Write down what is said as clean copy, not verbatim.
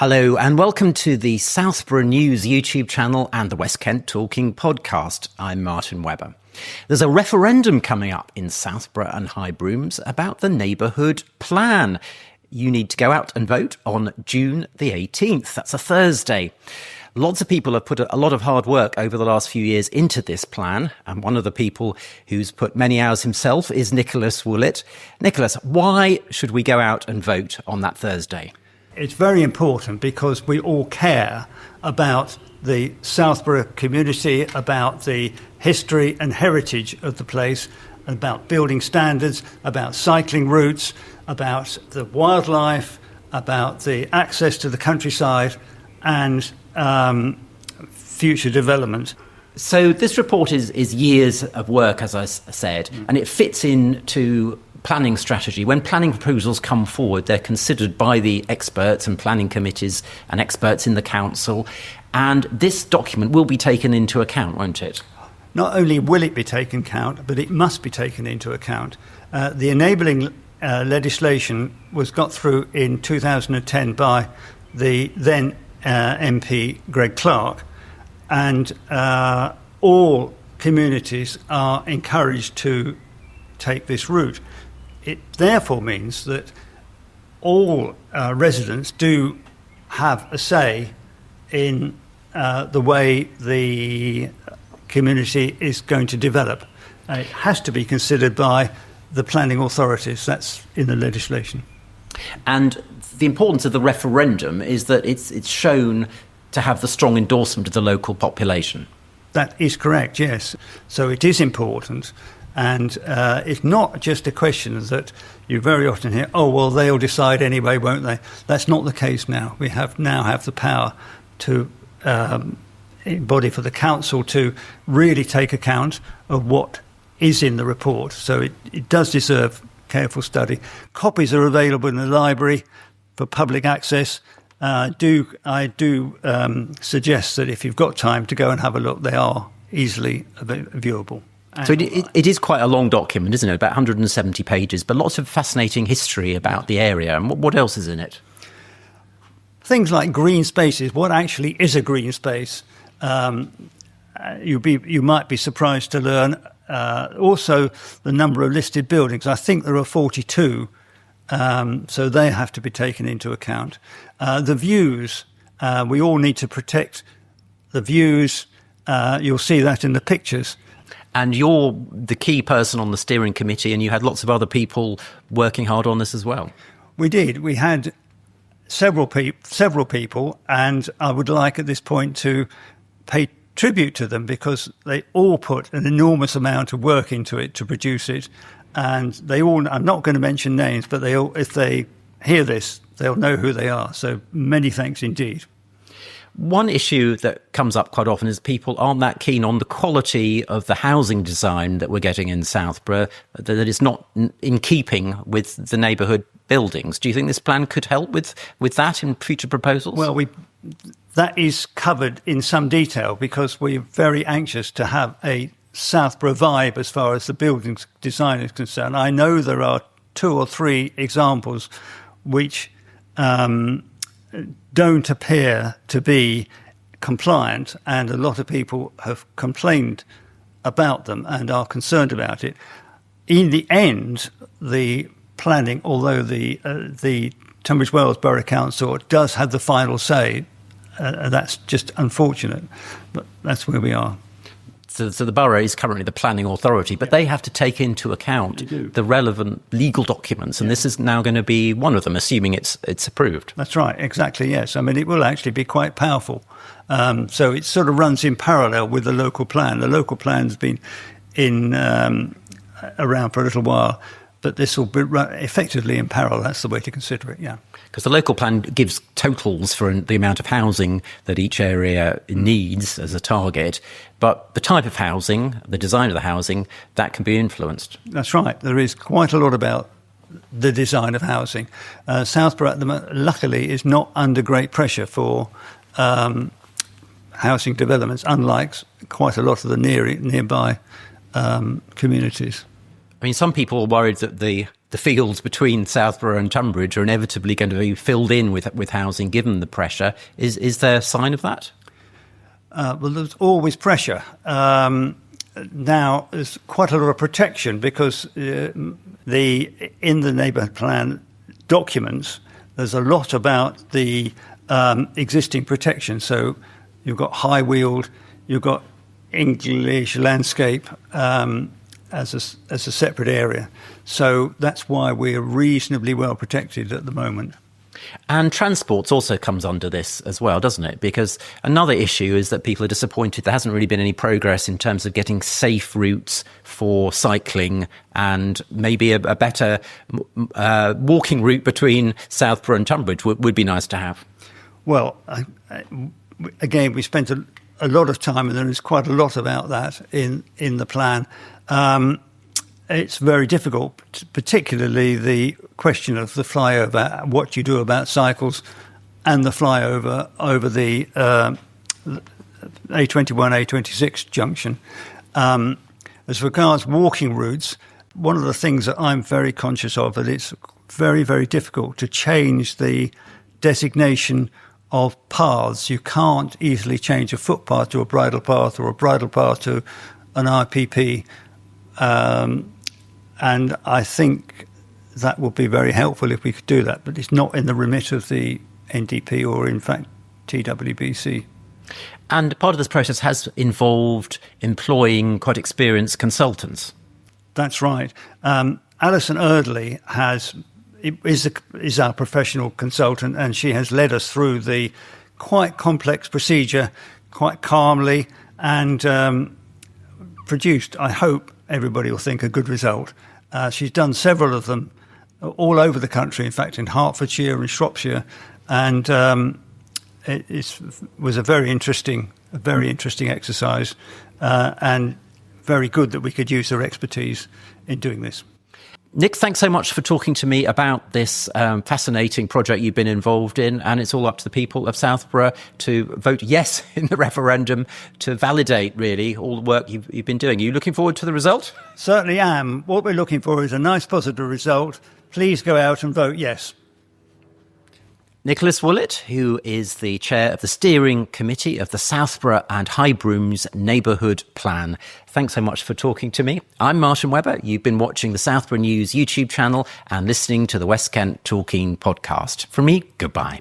Hello and welcome to the Southborough News YouTube channel and the West Kent Talking podcast. I'm Martin Webber. There's a referendum coming up in Southborough and High Brooms about the Neighbourhood plan. You need to go out and vote on June the 18th. That's a Thursday. Lots of people have put a lot of hard work over the last few years into this plan, and one of the people who's put many hours himself is Nicholas Woollett. Nicholas, why should we go out and vote on that Thursday? It's very important because we all care about the Southborough community, about the history and heritage of the place, about building standards, about cycling routes, about the wildlife, about the access to the countryside and future development. So this report is years of work, as I said, and it fits into planning strategy. When planning proposals come forward, they're considered by the experts and planning committees and experts in the council, and this document will be taken into account, won't it? Not only will it be taken account, but it must be taken into account. The enabling legislation was got through in 2010 by the then MP Greg Clark, and all communities are encouraged to take this route. It therefore means that all residents do have a say in the way the community is going to develop. It has to be considered by the planning authorities. That's in the legislation. And the importance of the referendum is that it's shown to have the strong endorsement of the local population. That is correct, yes. So it is important. And it's not just a question that you very often hear, oh, well, they'll decide anyway, won't they? That's not the case now. We now have the power to body for the council to really take account of what is in the report. So it does deserve careful study. Copies are available in the library for public access. I do suggest that if you've got time to go and have a look, they are easily viewable. So it is quite a long document, isn't it? About 170 pages, but lots of fascinating history about the area. And what else is in it? Things like green spaces. What actually is a green space? You might be surprised to learn. Also, the number of listed buildings. I think there are 42, so they have to be taken into account. The views. We all need to protect the views. You'll see that in the pictures. And you're the key person on the steering committee, and you had lots of other people working hard on this as well. We did. We had several people, and I would like at this point to pay tribute to them because they all put an enormous amount of work into it to produce it. And they all, I'm not going to mention names, but they all, if they hear this, they'll know who they are. So many thanks indeed. One issue that comes up quite often is people aren't that keen on the quality of the housing design that we're getting in Southborough, that it's not in keeping with the neighbourhood buildings. Do you think this plan could help with that in future proposals? Well, that is covered in some detail because we're very anxious to have a Southborough vibe as far as the buildings design is concerned. I know there are 2 or 3 examples which don't appear to be compliant, and a lot of people have complained about them and are concerned about it. In the end, the planning, although the Tunbridge Wells Borough Council does have the final say, that's just unfortunate, but that's where we are. So the borough is currently the planning authority, but they have to take into account the relevant legal documents, and this is now going to be one of them, assuming it's approved. That's right, exactly, yes. I mean, it will actually be quite powerful. So it sort of runs in parallel with the local plan. The local plan's been around for a little while, but this will be effectively in parallel. That's the way to consider it, yeah. Because the local plan gives totals for the amount of housing that each area needs as a target, but the type of housing, the design of the housing, that can be influenced. That's right. There is quite a lot about the design of housing. Southborough, luckily, is not under great pressure for housing developments, unlike quite a lot of the nearby communities. I mean, some people are worried that the the fields between Southborough and Tunbridge are inevitably going to be filled in with housing, given the pressure. Is there a sign of that? Well, there's always pressure. Now, there's quite a lot of protection because in the neighbourhood plan documents, there's a lot about the existing protection. So you've got high wheeled, you've got English landscape as a separate area. So that's why we're reasonably well protected at the moment. And transport also comes under this as well, doesn't it? Because another issue is that people are disappointed there hasn't really been any progress in terms of getting safe routes for cycling and maybe a better walking route between Southborough and Tunbridge would be nice to have. Well, again, we spent a lot of time, and there is quite a lot about that in the plan. It's very difficult, particularly the question of the flyover, what you do about cycles and the flyover over the A21, A26 junction. As regards walking routes, one of the things that I'm very conscious of that it's very, very difficult to change the designation of paths. You can't easily change a footpath to a bridle path or a bridle path to an IPP. And I think that would be very helpful if we could do that, but it's not in the remit of the NDP or, in fact, TWBC. And part of this process has involved employing quite experienced consultants. That's right. Alison Erdley is our professional consultant, and she has led us through the quite complex procedure quite calmly and produced, I hope everybody will think, a good result. She's done several of them all over the country, in fact, in Hertfordshire and Shropshire, and it was a very interesting exercise, and very good that we could use her expertise in doing this. Nick, thanks so much for talking to me about this fascinating project you've been involved in, and it's all up to the people of Southborough to vote yes in the referendum to validate, really, all the work you've been doing. Are you looking forward to the result? Certainly am. What we're looking for is a nice positive result. Please go out and vote yes. Nicholas Woollett, who is the chair of the steering committee of the Southborough and High Brooms Neighbourhood Plan. Thanks so much for talking to me. I'm Martin Webber. You've been watching the Southborough News YouTube channel and listening to the West Kent Talking podcast. From me, goodbye.